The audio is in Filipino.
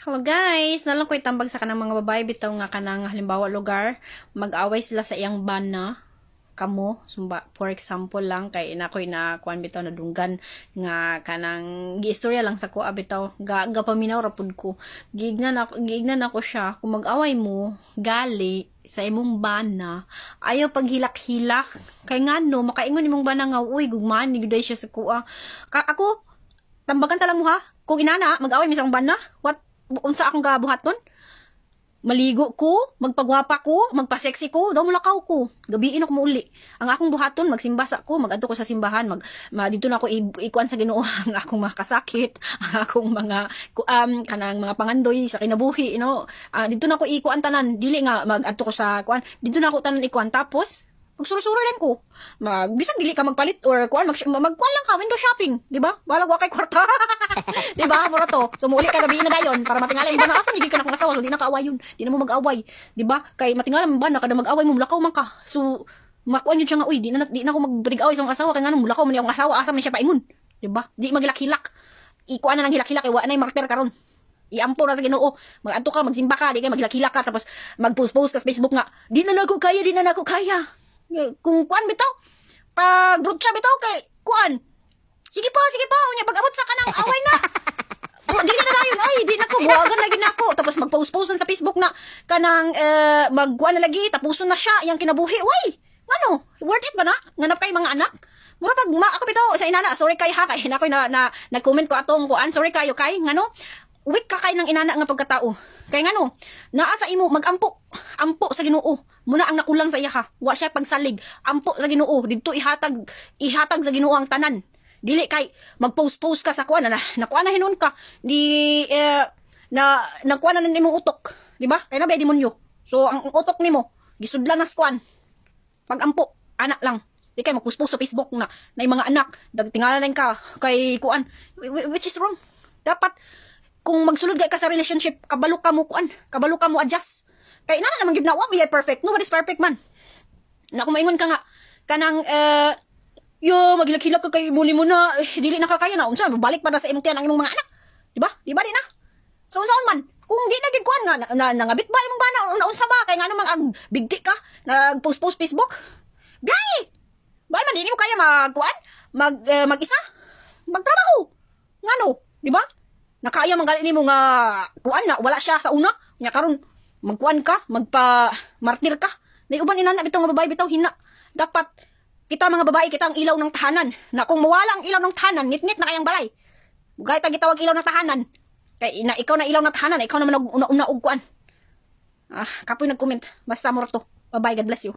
Hello guys, nalang ko itambag sa kanang mga babae bitaw nga kanang halimbawa lugar, mag-away sila sa iyang bana kamo, sumba, for example lang kay inakoy na kuan bitaw na dunggan nga kanang giistorya lang sa ko bitaw ga paminaw rapud ko. Giignan ako siya kung mag-away mo gali sa imong bana, ayaw paghilak-hilak kay ngano makaingon imong bana nga uy gugman ni siya sa kuha. Ako tambagan ta lang mo ha. Kung inana mag-away mi sa akong bana, what unsa akong gabuhaton? Maligo ko, magpagwapa ko, magpa-sexy ko, daw mulakaw ko. Gabiin ako muuli. Ang akong buhaton, magsimba sa ko, magadto ko sa simbahan, dito na ako ikuan sa Ginoo ang akong mga kasakit, ang akong mga kanang mga pangandoy sa kinabuhi, dito na ako ikuan tanan, dili nga magadto ko sa kuan, dito na ako tanan ikuan tapos magsuro-suro lang ko. Bisag dili ka magpalit or kuan magkuan lang ka window shopping, di ba? Balag wa kay kwarta. Di ba? Mura to. So muli ka gabi na dayon para matingalan ba na asa hindi ka na kung asawa, di na kaaway yun. Di na mo mag-away, di ba? Kay matingalan ba na kada mag-away mo mulakaw man ka. So makuan yun siya nga uy, di na ako magbrigaway sa asawa kay ngano mulakaw man yung asawa asa man siya paingon. Di ba? Di magilak-hilak. Ikuan na nang hilak-hilak kay wa na martir karon. Iampo na sa Ginoo. Mag-adto ka, magsimba ka, di kay maghilak-hilak ka tapos mag-post-post ka sa Facebook nga. Di na nako kaya. Kung kuan bitaw, pag brutsa bitaw kay kuan. Sige pa, unya pag-abot sa kanang away na. Dili na dayon ay, di na ko buwagan lagi na ako. Tapos mag-post-postan sa Facebook na kanang magkuan na lagi, tapuson na siya yang kinabuhi. Way, ngano? Worth it ba na? Nganap kay mga anak? Mura pag ako bitaw sa inana, sorry kay ha kay nakoy na nag-comment ko atong kuan, sorry kayo kay ngano? Weak ka kay ng inana nga pagkatao. Kay ngano? Naa sa imo ampo sa Ginoo. Muna ang nakulang sa iya ha. Wa siya pagsalig. Ampo sa Ginoo. Didto ihatag sa Ginoo ang tanan. Dili kay mag-post ka sa kuan na nakuan na hinon ka. Di nakuan na nimong utok, di ba? Kay nabe demonyo. So ang utok nimo gisudlan na kuan. Pag ampo anak lang. Di kay mag-post sa Facebook na mga anak dagtingalan ka kay kuan which is wrong. Dapat kung magsulod ka sa relationship, kabalo ka mo adjust. Kay nana naman gyud na wa be perfect. Nobody's perfect man. Na kung maingon ka nga kanang maghilak-hilak ka kay muli mo na dili na kakaya na unsa balik pa na sa imong tiyan ang imong mga anak. Di ba? Di ba di na? So unsaon man? Kung di na gid kuan nga nangabit ba imong bana unsa ba kay ngano man ag bigti ka nag-post Facebook? Biyay! Ba man di mo kaya magkuan? Mag-isa? Magtrabaho. Ngano? Di ba? Nakaya man gali nimo nga kuan na wala siya sa una. Nya karon magkuan ka, magpa-martir ka. Naiuban inana bitaw nga babae bitaw hina. Dapat kita mga babae kita ang ilaw ng tahanan. Na kung mawala ang ilaw ng tahanan, ngit-ngit na kayang balay. Gaya tag gitawag ilaw ng tahanan. Kay ikaw na ilaw ng tahanan, ikaw naman una og kuan. Kapoy nag-comment. Basta mo to. Bye-bye, God bless you.